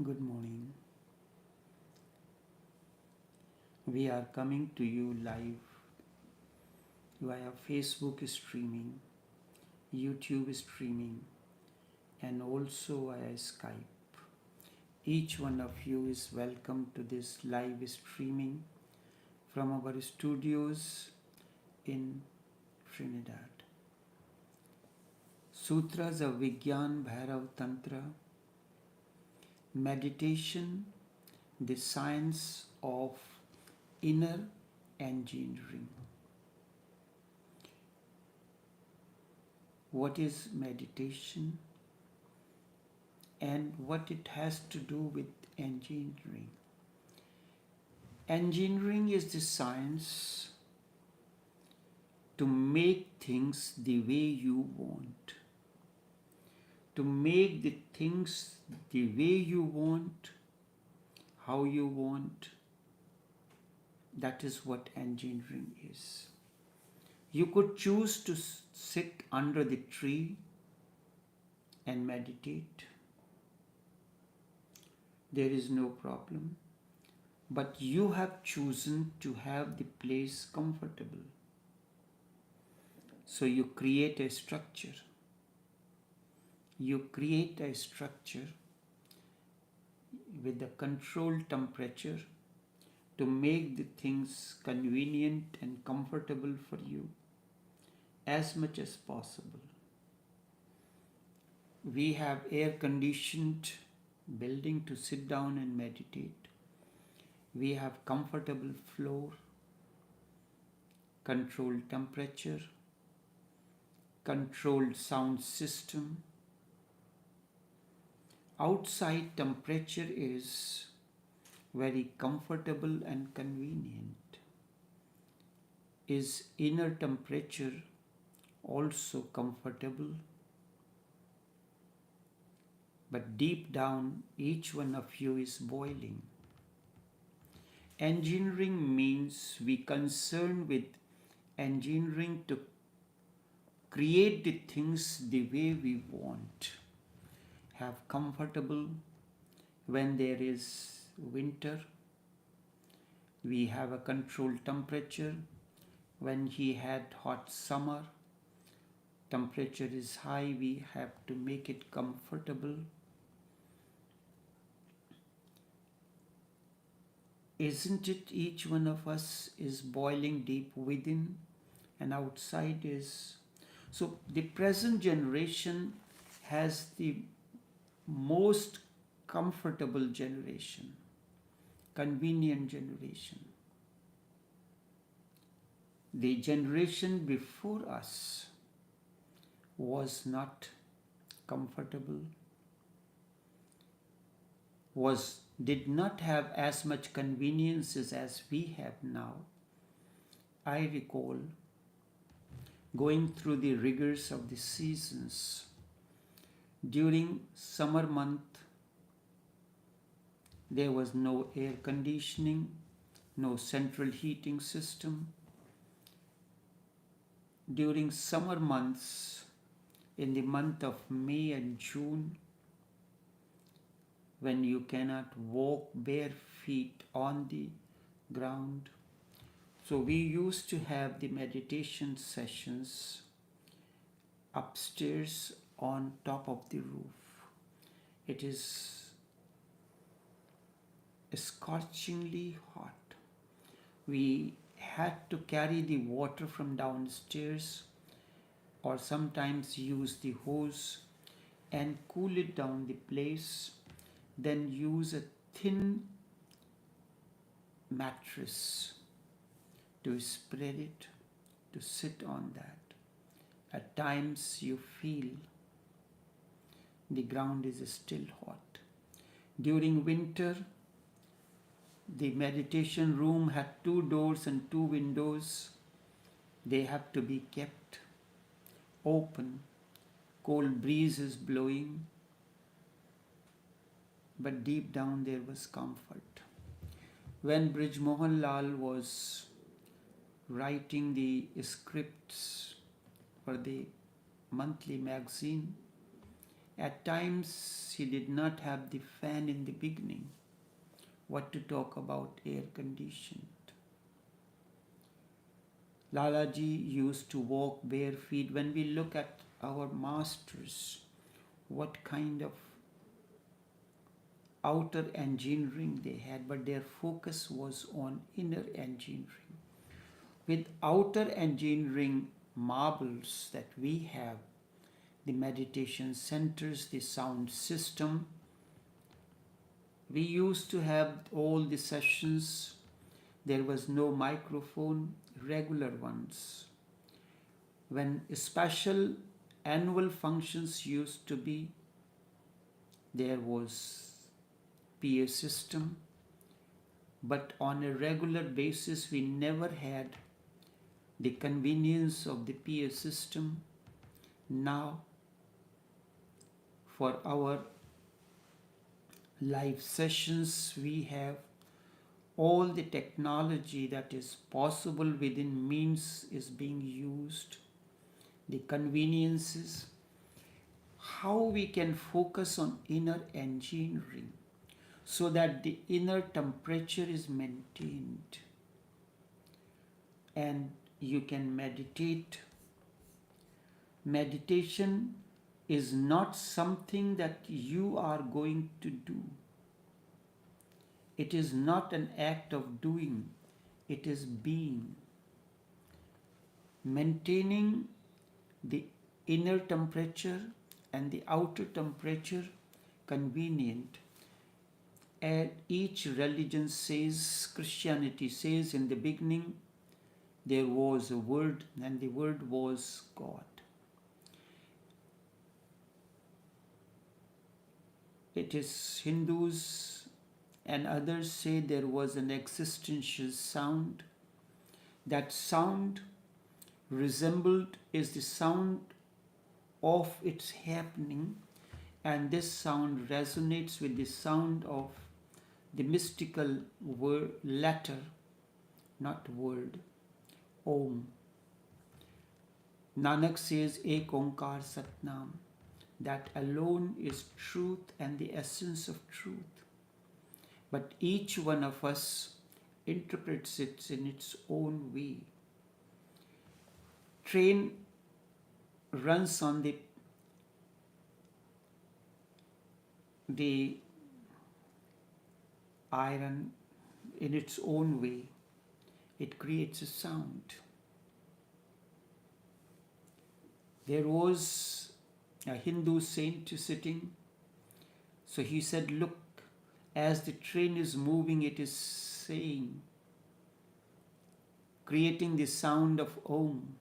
Good morning. We are coming to you live via Facebook streaming, YouTube streaming, and also via Skype. Each one of you is welcome to this live streaming from our studios in Trinidad. Sutras of Vigyan Bhairav Tantra, meditation, the science of inner engineering. What is meditation and what it has to do with engineering? Engineering is the science to make things the way you want. To make the things the way you want, how you want, that is what engineering is. You could choose to sit under the tree and meditate. There is no problem. But you have chosen to have the place comfortable. So you create a structure. You create a structure with the controlled temperature to make the things convenient and comfortable for you as much as possible. We have air-conditioned building to sit down and meditate. We have comfortable floor, controlled temperature, controlled sound system. Outside temperature is very comfortable and convenient. Is inner temperature also comfortable? But deep down, each one of you is boiling. Engineering means we concern with engineering to create the things the way we want. Have comfortable when there is winter. We have a controlled temperature when he had hot summer. Temperature is high, we have to make it comfortable. Isn't it each one of us is boiling deep within and outside is? So the present generation has the most comfortable generation, convenient generation. The generation before us was not comfortable, did not have as much conveniences as we have now. I recall going through the rigors of the seasons. During summer month, there was no air conditioning, no central heating system. During summer months, in the month of May and June, when you cannot walk bare feet on the ground. So we used to have the meditation sessions upstairs on top of the roof. It is scorchingly hot. We had to carry the water from downstairs or sometimes use the hose and cool it down the place, then use a thin mattress to spread it, to sit on that. At times you feel the ground is still hot. During winter, the meditation room had 2 doors and 2 windows. They have to be kept open. Cold breeze is blowing, but deep down there was comfort. When Brij Mohan Lal was writing the scripts for the monthly magazine, At times he did not have the fan in the beginning. What to talk about air conditioned? Lalaji used to walk bare feet. When we look at our masters, what kind of outer engineering they had, but their focus was on inner engineering. With outer engineering marbles that we have, the meditation centers, the sound system, we used to have all the sessions. There was no microphone, regular ones. When special annual functions used to be, there was PA system, but on a regular basis we never had the convenience of the PA system. Now for our live sessions we have all the technology that is possible within means is being used, the conveniences, how we can focus on inner engineering so that the inner temperature is maintained and you can meditate. Meditation is not something that you are going to do. It is not an act of doing, it is being. Maintaining the inner temperature and the outer temperature convenient. And each religion says, Christianity says in the beginning there was a word and the word was God. It is Hindus and others say there was an existential sound. That sound resembled is the sound of its happening, and this sound resonates with the sound of the mystical word, letter, not word, Om. Nanak says, Ek Onkar Satnam, that alone is truth and the essence of truth. But each one of us interprets it in its own way. Train runs on the iron in its own way. It creates a sound. There was a Hindu saint sitting. So he said, look, as the train is moving, it is saying, creating the sound of Om,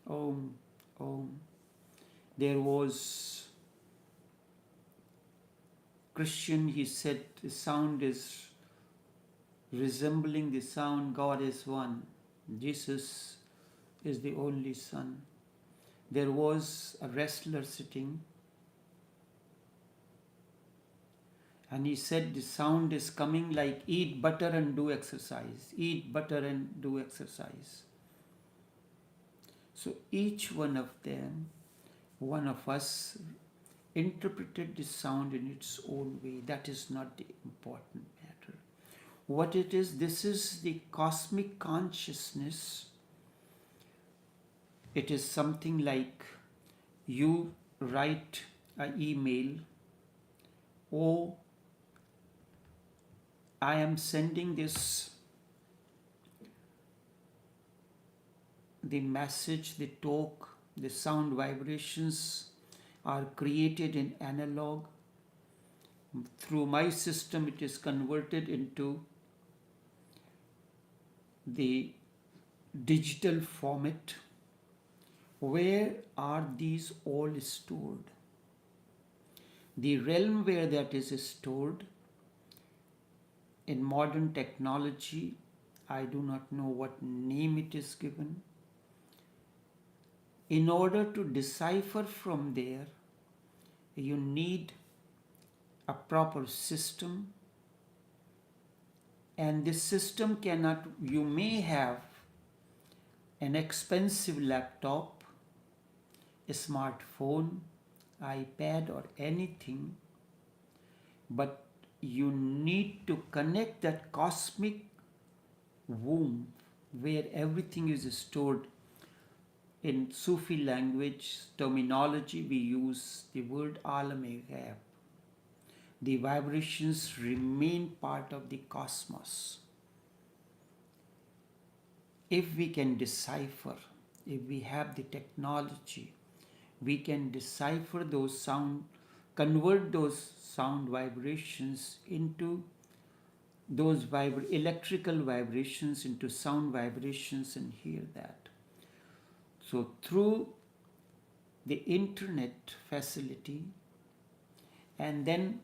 Om, Om. There was Christian, he said, the sound is resembling the sound, God is one, Jesus is the only Son. There was a wrestler sitting, and he said the sound is coming like eat butter and do exercise, eat butter and do exercise. So each one of them, one of us, interpreted the sound in its own way. That is not the important matter. What it is, this is the cosmic consciousness. It is something like you write an email, oh, I am sending this, the message, the talk, the sound vibrations are created in analog. Through my system, it is converted into the digital format. Where are these all stored? The realm where that is stored, in modern technology, I do not know what name it is given. In order to decipher from there, you need a proper system, and this system cannot, you may have an expensive laptop, a smartphone, iPad or anything, but you need to connect that cosmic womb where everything is stored. In Sufi language terminology, we use the word alam-e-ghaib. The vibrations remain part of the cosmos. If we can decipher, if we have the technology, we can decipher those sound, convert those sound vibrations into those electrical vibrations into sound vibrations and hear that. So through the internet facility, and then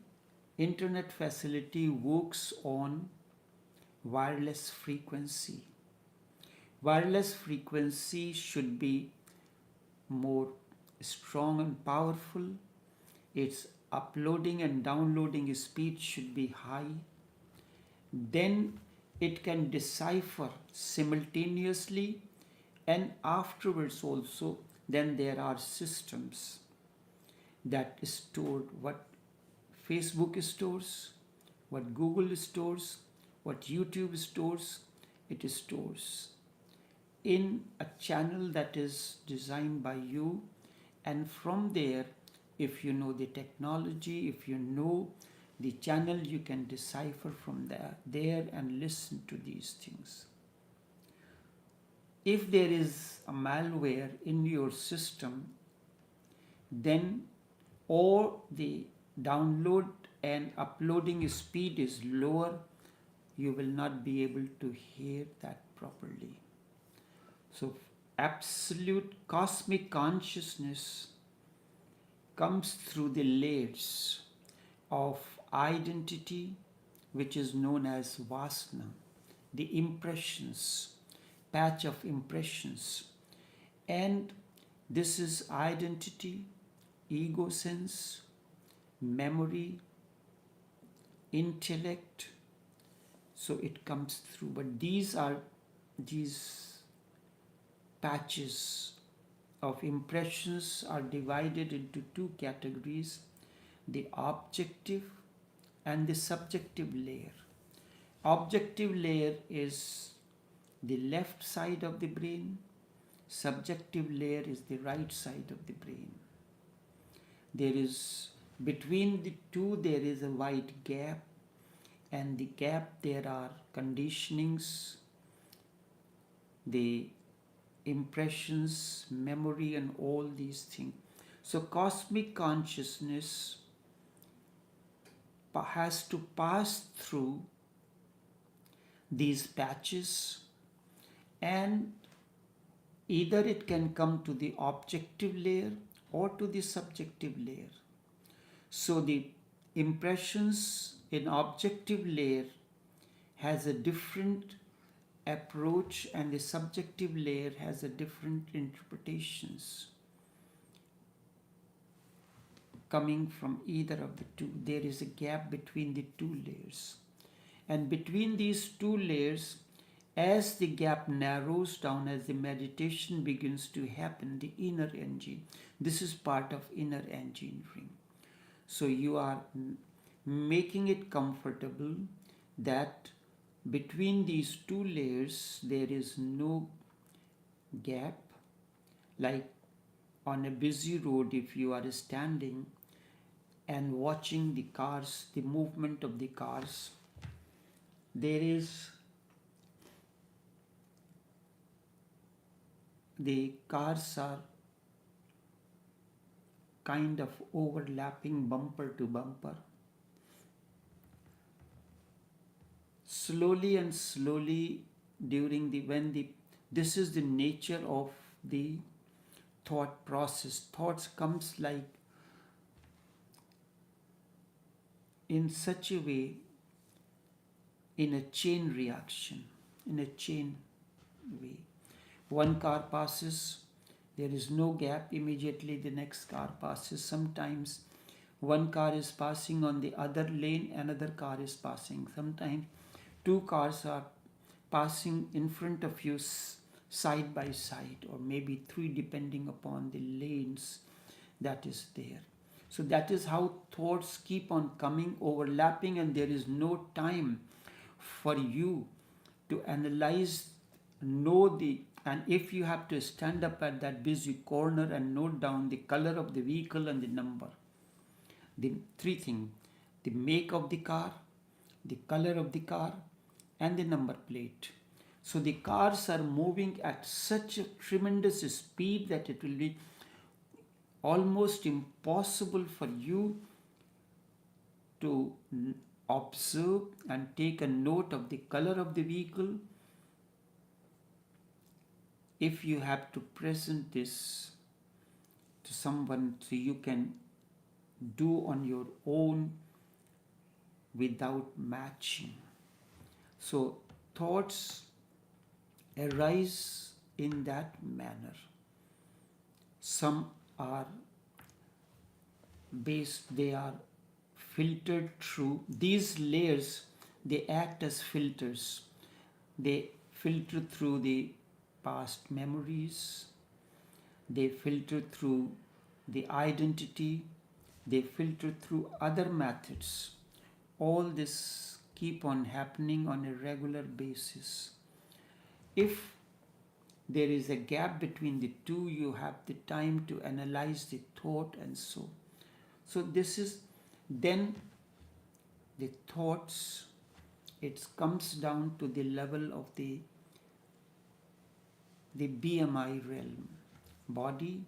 internet facility works on wireless frequency. Wireless frequency should be more strong and powerful. Its uploading and downloading speed should be high. Then it can decipher simultaneously and afterwards also. Then there are systems that store what Facebook stores, what Google stores, what YouTube stores. It stores in a channel that is designed by you, and from there, if you know the technology, if you know the channel, you can decipher from there and listen to these things. If there is a malware in your system, then or the download and uploading speed is lower, you will not be able to hear that properly. So absolute cosmic consciousness comes through the layers of identity, which is known as vasana, the impressions, patch of impressions. And this is identity, ego sense, memory, intellect. So it comes through. But these patches of impressions are divided into two categories: the objective and the subjective layer. Objective layer is the left side of the brain. Subjective layer is the right side of the brain. There is, between the two, there is a wide gap, and the gap there are conditionings, the impressions, memory, and all these things. So cosmic consciousness has to pass through these patches, and either it can come to the objective layer or to the subjective layer. So the impressions in objective layer has a different approach, and the subjective layer has a different interpretations coming from either of the two. There is a gap between the two layers, and between these two layers, as the gap narrows down, as the meditation begins to happen, the inner engine, this is part of inner engineering. So you are making it comfortable that between these two layers there is no gap. Like on a busy road, if you are standing and watching the cars, the movement of the cars, there is, the cars are kind of overlapping bumper to bumper. Slowly and slowly during this is the nature of the thought process. Thoughts comes like in such a way, in a chain reaction, in a chain way. One car passes, there is no gap, immediately the next car passes. Sometimes one car is passing on the other lane, another car is passing. Sometimes two cars are passing in front of you side by side, or maybe three, depending upon the lanes that is there. So that is how thoughts keep on coming, overlapping, and there is no time for you to analyze, and if you have to stand up at that busy corner and note down the color of the vehicle and the number, the three things: the make of the car, the color of the car, and the number plate. So the cars are moving at such a tremendous speed that it will be almost impossible for you to observe and take a note of the color of the vehicle if you have to present this to someone, so you can do on your own without matching. So thoughts arise in that manner. Some are they are filtered through these layers. They act as filters. They filter through the past memories. They filter through the identity. They filter through other methods. All this keep on happening on a regular basis. If there is a gap between the two, you have the time to analyze the thought and so. So this is then the thoughts, it comes down to the level of the BMI realm: body,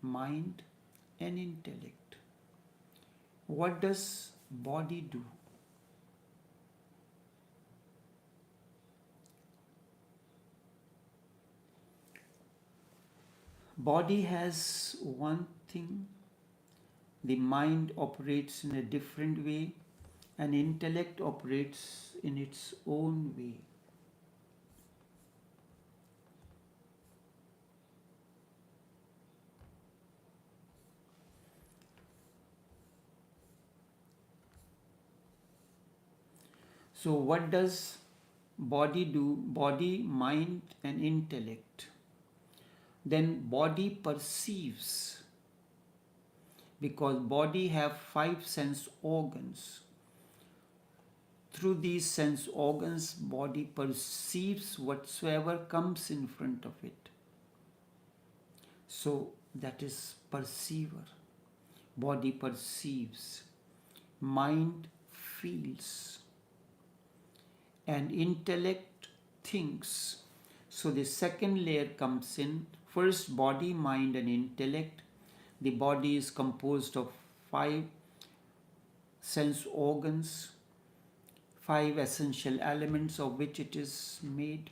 mind, and intellect. What does body do? Body has one thing, the mind operates in a different way, and intellect operates in its own way. So what does body do? Body, mind, and intellect. Then body perceives, because body have 5 sense organs. Through these sense organs, body perceives whatsoever comes in front of it. So that is perceiver. Body perceives. Mind feels. And intellect thinks. So the second layer comes in. First, body, mind, and intellect. The body is composed of 5 sense organs, 5 essential elements of which it is made.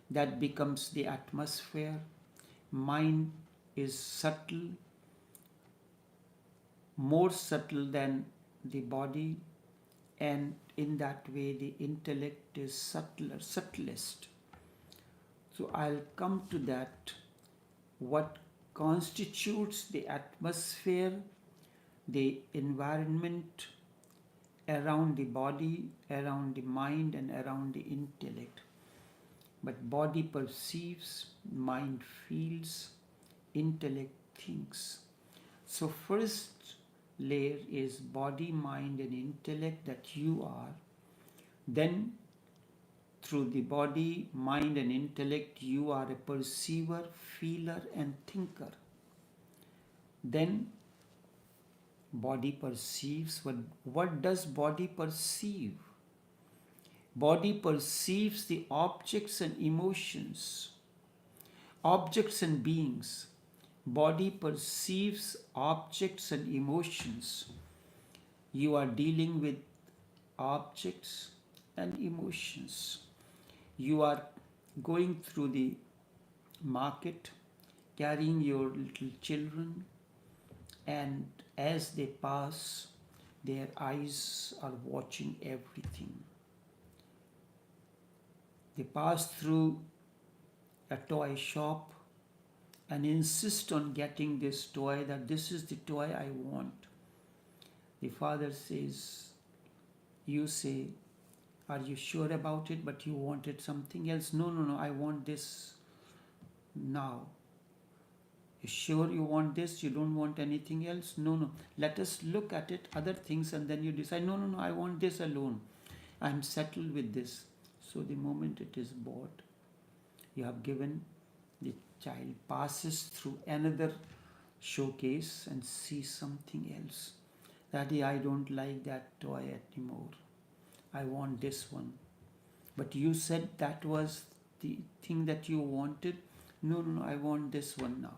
That becomes the atmosphere. Mind is subtle, more subtle than the body, and in that way the intellect is subtler, subtlest. So I'll come to that. What constitutes the atmosphere, the environment around the body, around the mind, and around the intellect. But body perceives, mind feels, intellect thinks. So first layer is body, mind, and intellect, that you are. Then through the body, mind, and intellect, you are a perceiver, feeler, and thinker. Then body perceives. What does body perceive? Body perceives the objects and emotions, objects and beings. Body perceives objects and emotions. You are dealing with objects and emotions. You are going through the market, carrying your little children, and as they pass, their eyes are watching everything. They pass through a toy shop and insist on getting this toy, that this is the toy I want. The father says, you say, are you sure about it? But you wanted something else. No, I want this now. You sure you want this? You don't want anything else? No, no. Let us look at it, other things, and then you decide, no, no, no, I want this alone. I'm settled with this. So the moment it is bought, you have given, the child passes through another showcase and sees something else. Daddy, I don't like that toy anymore. I want this one. But you said that was the thing that you wanted. No, no, no, I want this one now.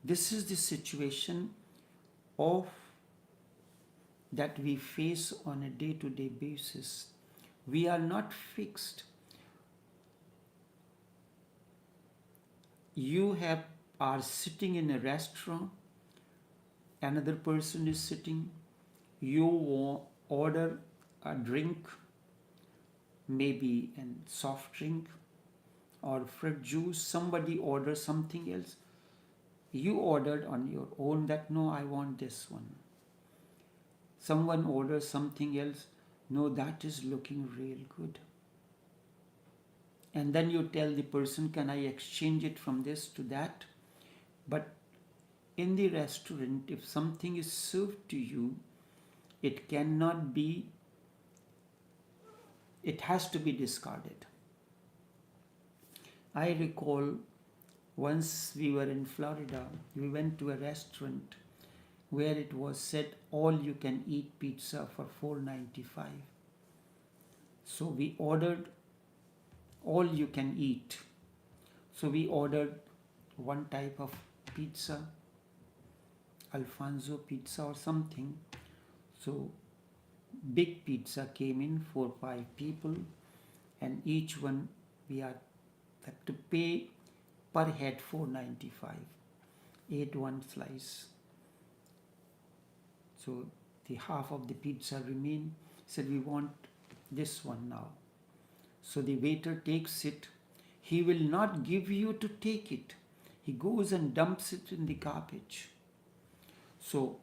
This is the situation of that we face on a day-to-day basis. We are not fixed. You are sitting in a restaurant, another person is sitting, you order a drink, maybe a soft drink or fruit juice, somebody orders something else. You ordered on your own that, no, I want this one. Someone orders something else, no, that is looking real good. And then you tell the person, can I exchange it from this to that? But in the restaurant, if something is served to you, it cannot be, it has to be discarded. I recall once we were in Florida, we went to a restaurant where it was said all you can eat pizza for $4.95. So we ordered all you can eat. So we ordered one type of pizza, Alfonso pizza or something. So big pizza came in for 5 people, and each one we had to pay per head $4.95. Ate one slice. So the half of the pizza remained. Said, we want this one now. So the waiter takes it. He will not give you to take it. He goes and dumps it in the garbage. So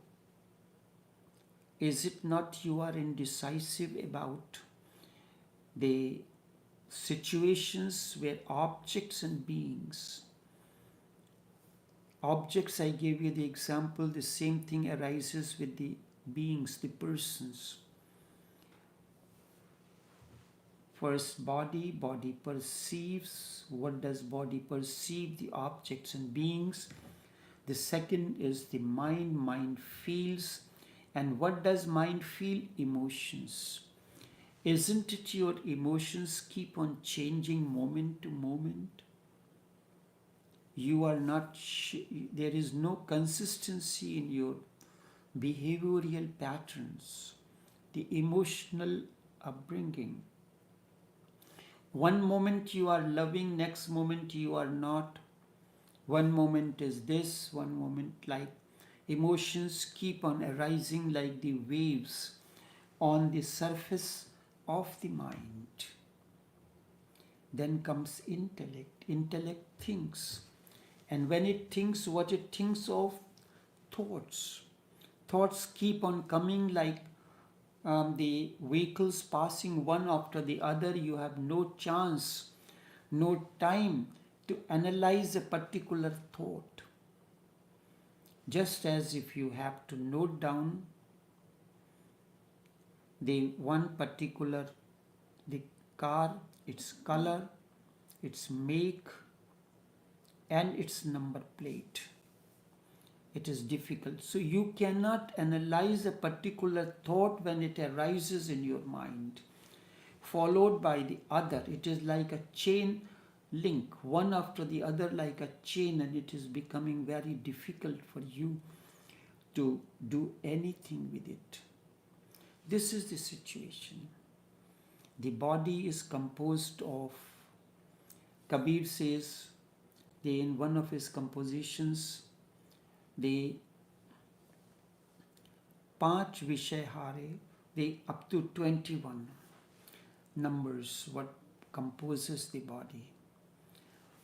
is it not you are indecisive about the situations where objects and beings, objects, I gave you the example, the same thing arises with the beings, the persons. First body perceives. What does body perceive? The objects and beings. The second is the mind feels. And what does mind feel? Emotions. Isn't it your emotions keep on changing moment to moment? You are not, there is no consistency in your behavioral patterns, the emotional upbringing. One moment you are loving, next moment you are not. One moment is this, one moment like. Emotions keep on arising like the waves on the surface of the mind. Then comes intellect. Intellect thinks. And when it thinks, what it thinks of? Thoughts. Thoughts keep on coming like the vehicles passing one after the other. You have no chance, no time to analyze a particular thought. Just as if you have to note down the one particular, the car, its color, its make, and its number plate. It is difficult. So you cannot analyze a particular thought when it arises in your mind, followed by the other. It is like a chain link, one after the other like a chain, and it is becoming very difficult for you to do anything with it. This is the situation. The body is composed of, Kabir says, in one of his compositions, the Panch Vishay Hare, the up to 21 numbers, what composes the body.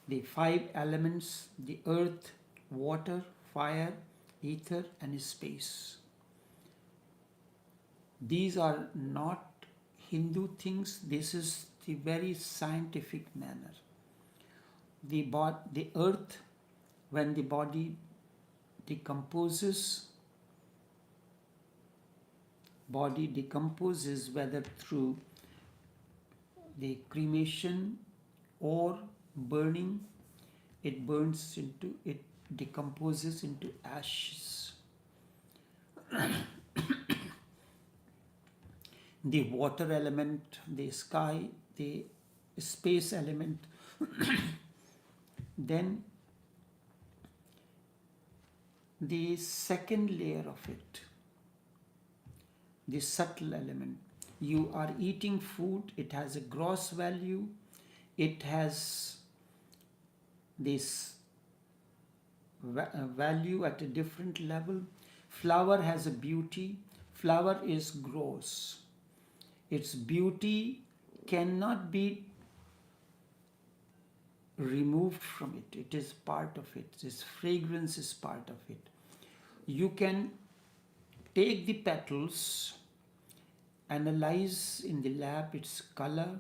The 5 elements, the earth, water, fire, ether, and space. These are not Hindu things. This is the very scientific manner. The earth when the body decomposes, whether through the cremation or burning, it decomposes into ashes. The water element, the sky, the space element, then the second layer of it, the subtle element. You are eating food, it has a gross value, it has this value at a different level. Flower has a beauty, flower is gross. Its beauty cannot be removed from it. It is part of it. Its fragrance is part of it. You can take the petals, analyze in the lab its color,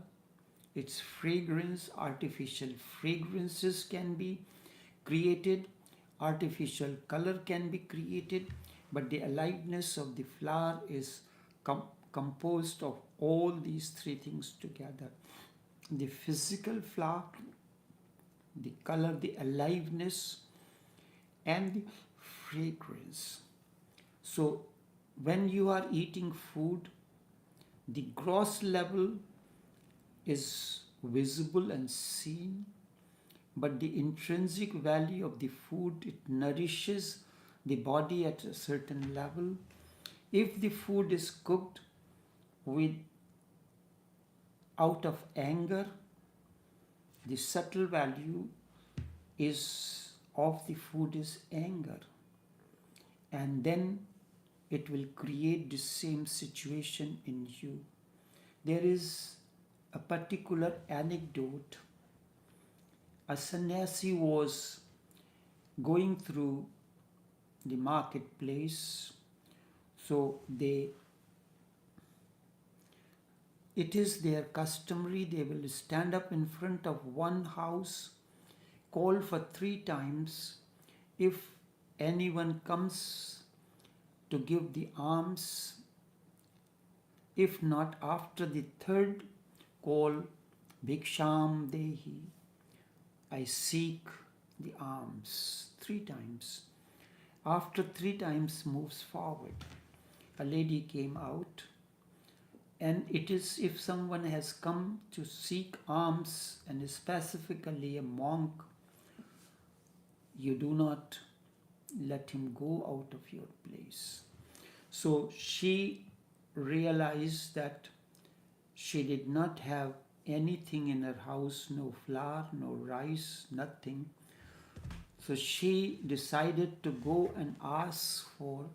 its fragrance. Artificial fragrances can be created, artificial color can be created, but the aliveness of the flower is composed of all these three things together. The physical flower, the color, the aliveness, and the fragrance. So when you are eating food, the gross level is visible and seen, but the intrinsic value of the food, it nourishes the body at a certain level. If the food is cooked out of anger, the subtle value of the food is anger, and then it will create the same situation in you. There is a particular anecdote. A sannyasi was going through the marketplace, so it is their customary, they will stand up in front of one house, call for 3 times. If anyone comes to give the alms, if not, after the 3rd call, Bhiksham Dehi, I seek the alms, 3 times. After 3 times moves forward, a lady came out, and it is if someone has come to seek alms, and specifically a monk, you do not let him go out of your place. So she realized that she did not have anything in her house, no flour, no rice, nothing. So she decided to go and ask for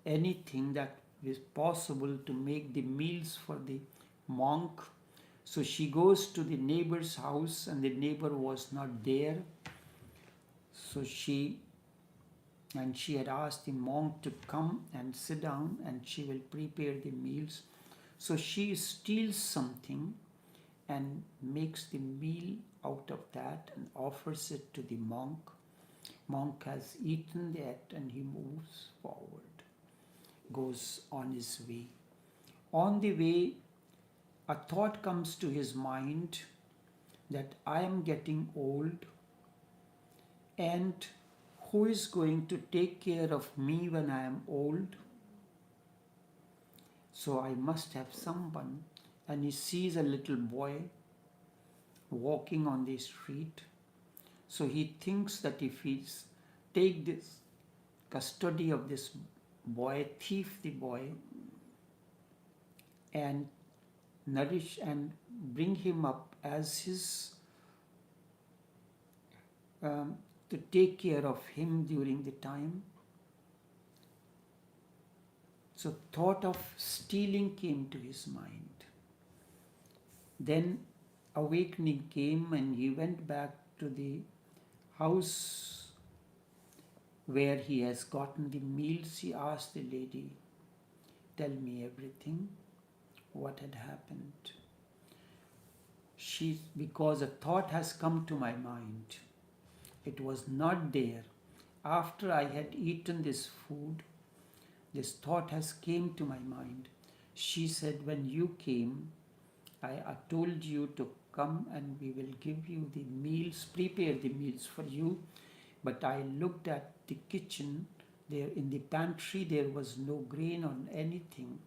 anything that is possible to make the meals for the monk. So she goes to the neighbor's house, and the neighbor was not there. So she had asked the monk to come and sit down, and she will prepare the meals. So she steals something and makes the meal out of that and offers it to the monk. Monk has eaten that, and he moves forward, goes on his way. On the way, a thought comes to his mind that I am getting old, and who is going to take care of me when I am old? So I must have someone. And he sees a little boy walking on the street. So he thinks that if he take this custody of this boy, thief the boy, and nourish and bring him up as his to take care of him during the time. So thought of stealing came to his mind. Then awakening came, and he went back to the house where he has gotten the meals. He asked the lady, tell me everything, what had happened. Because a thought has come to my mind. It was not there. After I had eaten this food, this thought has came to my mind. She said, when you came, I told you to come and we will give you the meals, prepare the meals for you. But I looked at the kitchen, there in the pantry there was no grain or anything.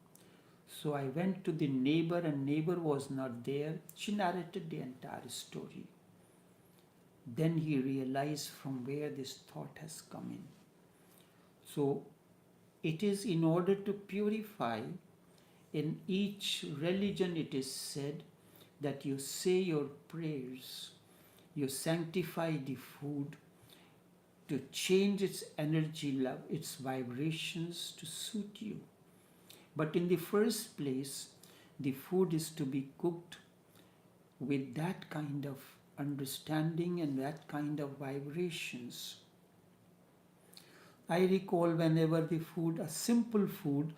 So I went to the neighbor and neighbor was not there. She narrated the entire story. Then he realized from where this thought has come in. So it is in order to purify. In each religion it is said that you say your prayers, you sanctify the food to change its energy level, its vibrations to suit you. But in the first place, the food is to be cooked with that kind of understanding and that kind of vibrations. I recall whenever the food, a simple food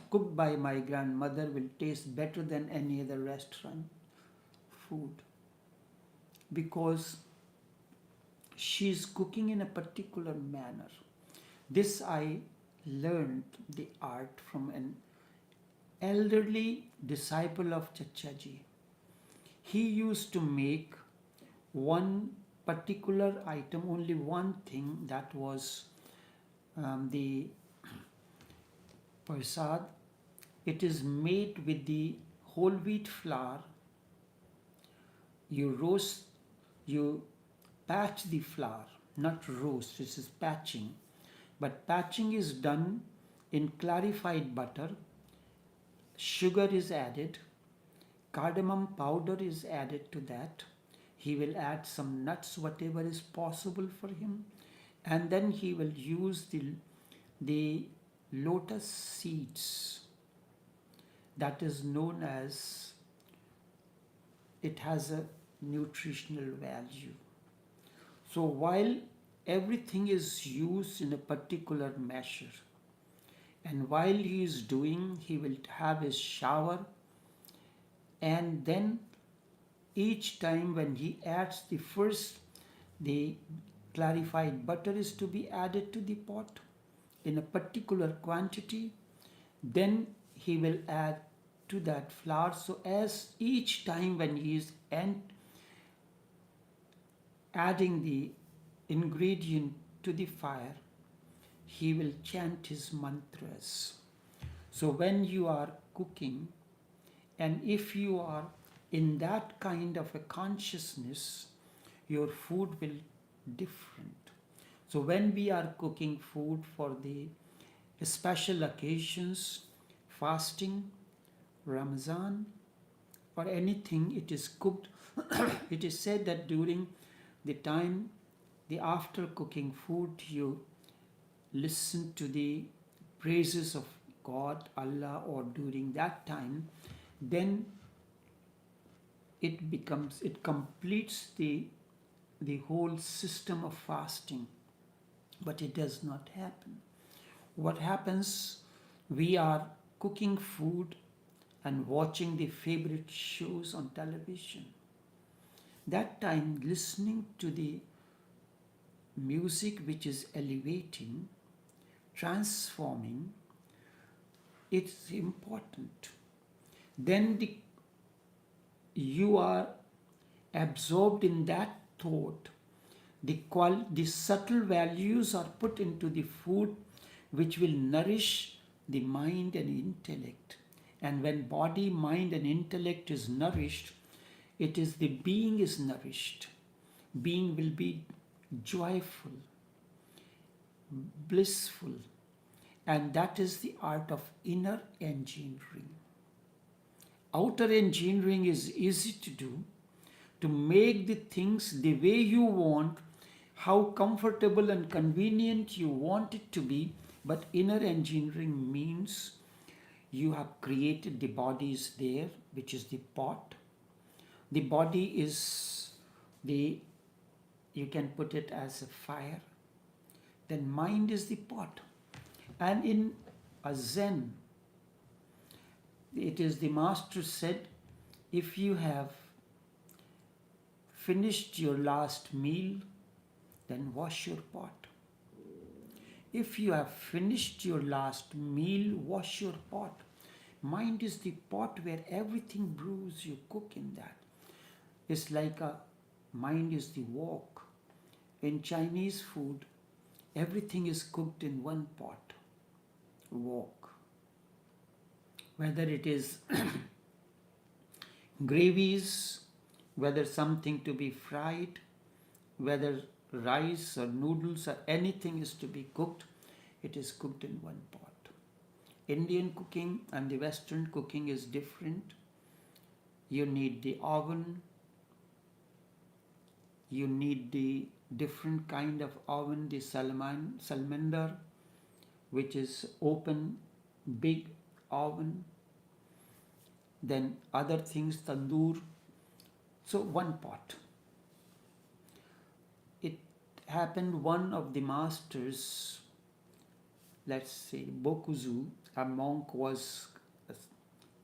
cooked by my grandmother will taste better than any other restaurant food, because she's cooking in a particular manner. This I learned the art from an elderly disciple of Chachaji. He used to make one particular item, only one thing, that was the prasad. It is made with the whole wheat flour. You patch the flour, not roast, this is patching. But patching is done in clarified butter. Sugar is added, cardamom powder is added to that. He will add some nuts, whatever is possible for him. And then he will use the lotus seeds. That is known as, it has a nutritional value. So while everything is used in a particular measure, and while he is doing, he will have his shower, and then each time when he adds the clarified butter is to be added to the pot in a particular quantity. Then he will add to that flour. So as each time when he is adding the ingredient to the fire, he will chant his mantras. So when you are cooking, and if you are in that kind of a consciousness, your food will different. So when we are cooking food for the special occasions, fasting, Ramazan, or anything, it is cooked. It is said that during the time, after cooking food, you listen to the praises of God, Allah, or during that time, then it completes the whole system of fasting. But it does not happen. What happens, we are cooking food and watching the favorite shows on television. That time, listening to the music which is elevating, transforming, it's important. Then you are absorbed in that thought. The subtle values are put into the food which will nourish the mind and intellect. And when body, mind and intellect is nourished, it is the being is nourished. Being will be joyful, blissful. And that is the art of inner engineering. Outer engineering is easy to do, to make the things the way you want, how comfortable and convenient you want it to be. But inner engineering means you have created, the body is there, which is the pot. The body is you can put it as a fire. Then mind is the pot. And in a Zen, it is the master said, if you have finished your last meal, then wash your pot. If you have finished your last meal, wash your pot. Mind is the pot where everything brews, you cook in that. It's like a mind is the wok. In Chinese food, everything is cooked in one pot, wok. Whether it is gravies, whether something to be fried, whether rice or noodles or anything is to be cooked, it is cooked in one pot. Indian cooking and the Western cooking is different. You need the oven, you need the different kind of oven, the salamander, which is open, big oven, then other things, tandoor. So one pot. It happened one of the masters, let's say Bokuzu, a monk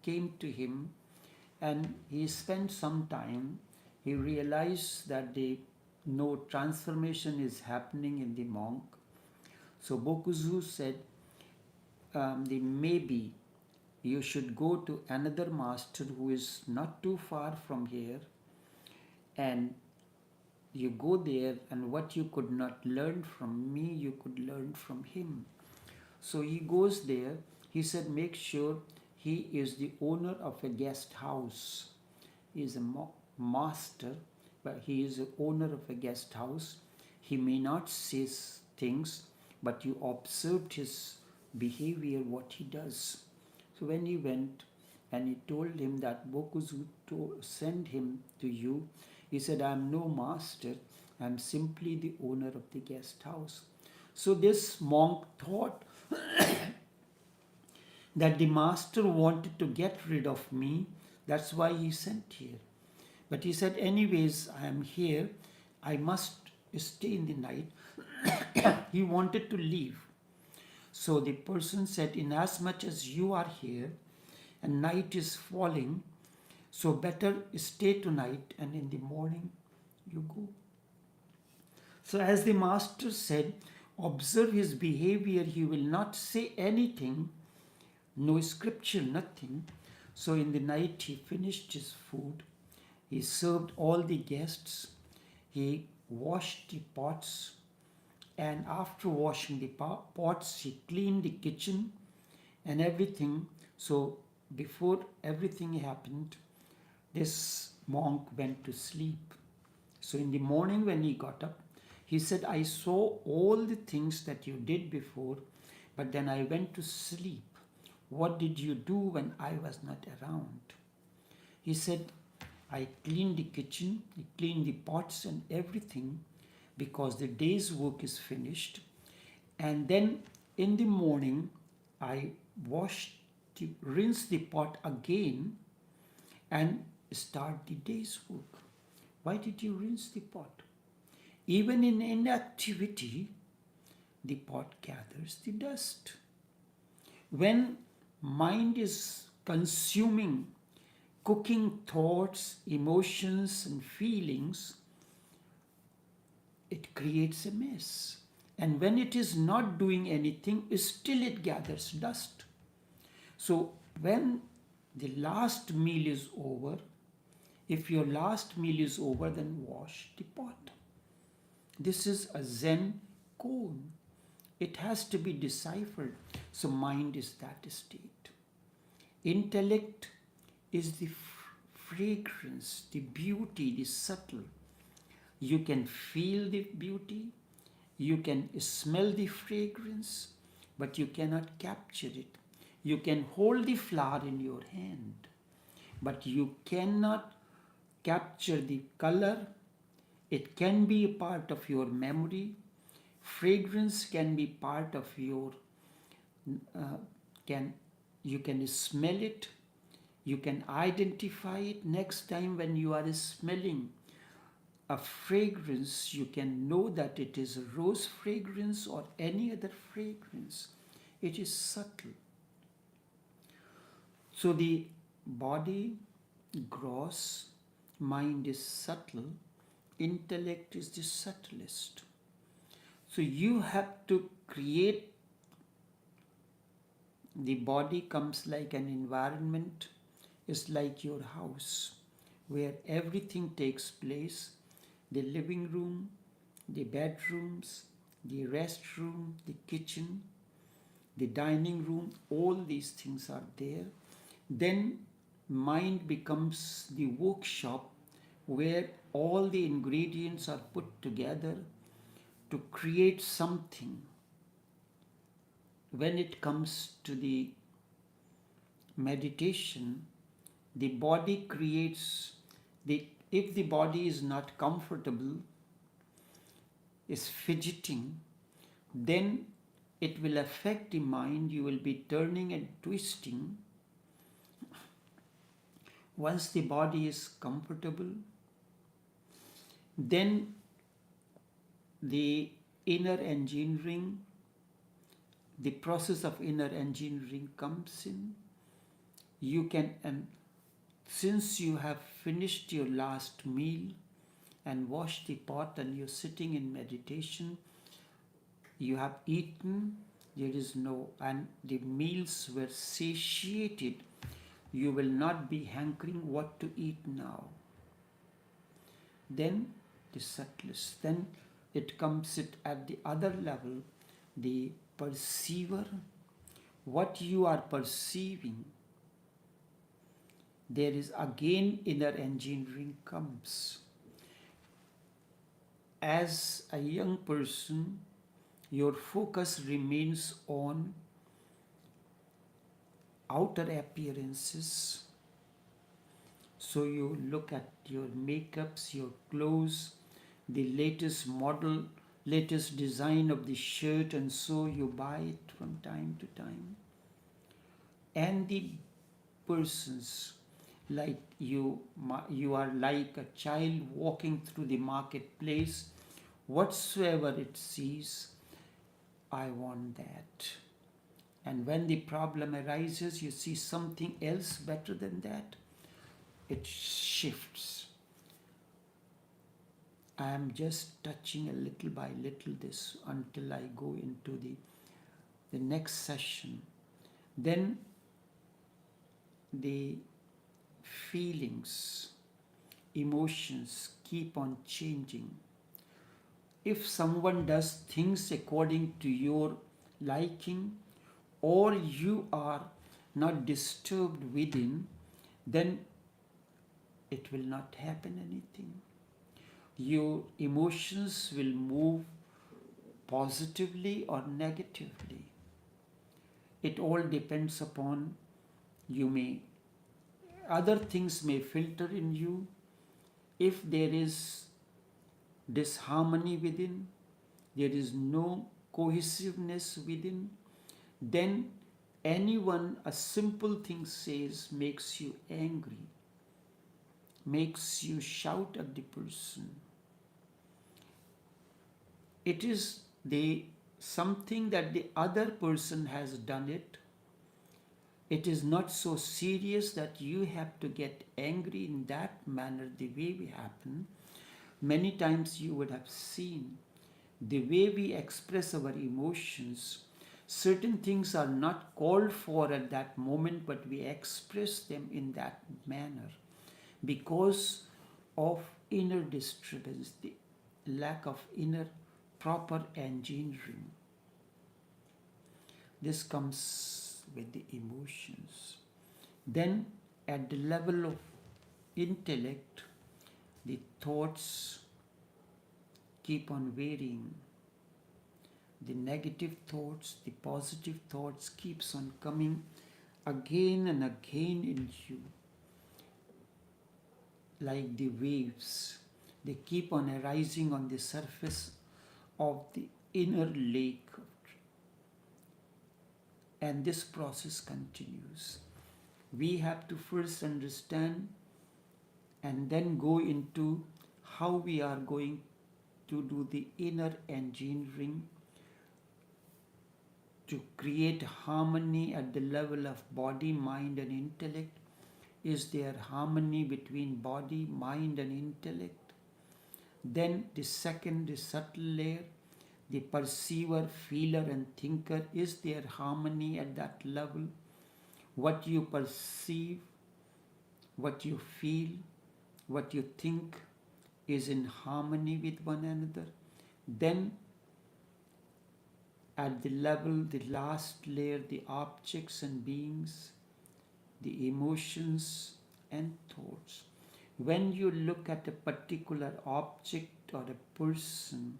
came to him, and he spent some time. He realized that no transformation is happening in the monk. So Bokuzu said, maybe you should go to another master who is not too far from here, and you go there, and what you could not learn from me, you could learn from him. So he goes there. He said, make sure he is the owner of a guest house. He is a master, but he is the owner of a guest house. He may not say things, but you observed his behavior, what he does. So when he went and he told him that Bokuzu send him to you, he said, I am no master, I am simply the owner of the guest house. So this monk thought that the master wanted to get rid of me, that's why he sent here. But he said, anyways, I am here, I must stay in the night. He wanted to leave. So the person said, inasmuch as you are here and night is falling, so better stay tonight and in the morning you go. So as the master said, observe his behavior, he will not say anything, no scripture, nothing. So in the night he finished his food, he served all the guests, he washed the pots, and after washing the pots, he cleaned the kitchen and everything. So before everything happened, this monk went to sleep. So in the morning when he got up, he said, I saw all the things that you did before, but then I went to sleep. What did you do when I was not around? He said, I cleaned the kitchen, I cleaned the pots and everything, because the day's work is finished. And then in the morning, I rinse the pot again and start the day's work. Why did you rinse the pot? Even in inactivity, the pot gathers the dust. When mind is consuming, cooking thoughts, emotions and feelings, it creates a mess. And when it is not doing anything, still it gathers dust. So when the last meal is over, if your last meal is over, then wash the pot. This is a Zen code. It has to be deciphered. So mind is that state. Intellect is the fragrance, the beauty, the subtle. You can feel the beauty, you can smell the fragrance, but you cannot capture it. You can hold the flower in your hand, but you cannot capture the color. It can be a part of your memory. Fragrance can be part of your, you can smell it, you can identify it. Next time when you are smelling a fragrance, you can know that it is a rose fragrance or any other fragrance. It is subtle. So the body, gross, mind is subtle, intellect is the subtlest. So you have to create. The body comes like an environment, is like your house, where everything takes place. The living room, the bedrooms, the restroom, the kitchen, the dining room, all these things are there. Then mind becomes the workshop where all the ingredients are put together to create something. When it comes to the meditation, the body creates if the body is not comfortable, is fidgeting, then it will affect the mind. You will be turning and twisting. Once the body is comfortable, then the inner engineering, the process of inner engineering comes in. You can, and since you have finished your last meal and washed the pot and you're sitting in meditation, you have eaten, there is no, and the meals were satiated, you will not be hankering what to eat now. Then the subtlest, then it comes at the other level, the perceiver, what you are perceiving. There is again inner engineering comes. As a young person, your focus remains on outer appearances. So you look at your makeups, your clothes, the latest model, latest design of the shirt, and so you buy it from time to time. And the persons, like you are like a child walking through the marketplace. Whatsoever it sees, I want that. And when the problem arises, you see something else better than that, it shifts. I am just touching a little by little this until I go into the next session. Then the feelings, emotions keep on changing. If someone does things according to your liking, or you are not disturbed within, then it will not happen anything. Your emotions will move positively or negatively. It all depends upon other things may filter in you. If there is disharmony within, there is no cohesiveness within, then anyone, a simple thing says, makes you angry, makes you shout at the person. It is something that the other person has done it. It is not so serious that you have to get angry in that manner, the way we happen. Many times you would have seen the way we express our emotions. Certain things are not called for at that moment, but we express them in that manner because of inner disturbance, the lack of inner proper engineering. This comes with the emotions. Then at the level of intellect, the thoughts keep on varying. The negative thoughts, the positive thoughts keeps on coming again and again in you. Like the waves, they keep on arising on the surface of the inner lake. And this process continues. We have to first understand and then go into how we are going to do the inner engineering to create harmony at the level of body, mind and intellect. Is there harmony between body, mind and intellect? Then the second, the subtle layer, the perceiver, feeler, and thinker, is there harmony at that level? What you perceive, what you feel, what you think is in harmony with one another. Then at the level, the last layer, the objects and beings, the emotions and thoughts. When you look at a particular object or a person,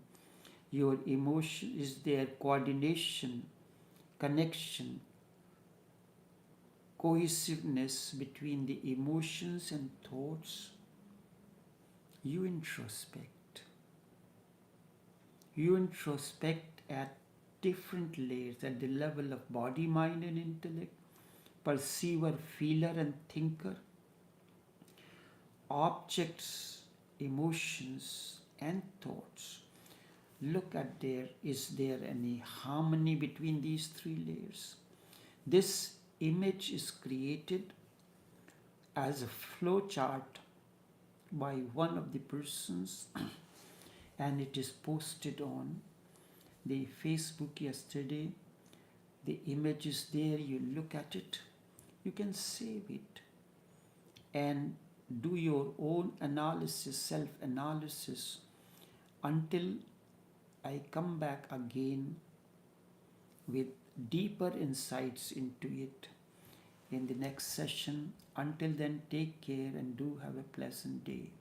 your emotion is their coordination, connection, cohesiveness between the emotions and thoughts. You introspect. You introspect at different layers, at the level of body, mind, and intellect, perceiver, feeler, and thinker, objects, emotions, and thoughts. Look at is there any harmony between these three layers? This image is created as a flow chart by one of the persons and it is posted on the Facebook yesterday. The image is there, you look at it, you can save it and do your own analysis, self-analysis, until I come back again with deeper insights into it in the next session. Until then, take care and do have a pleasant day.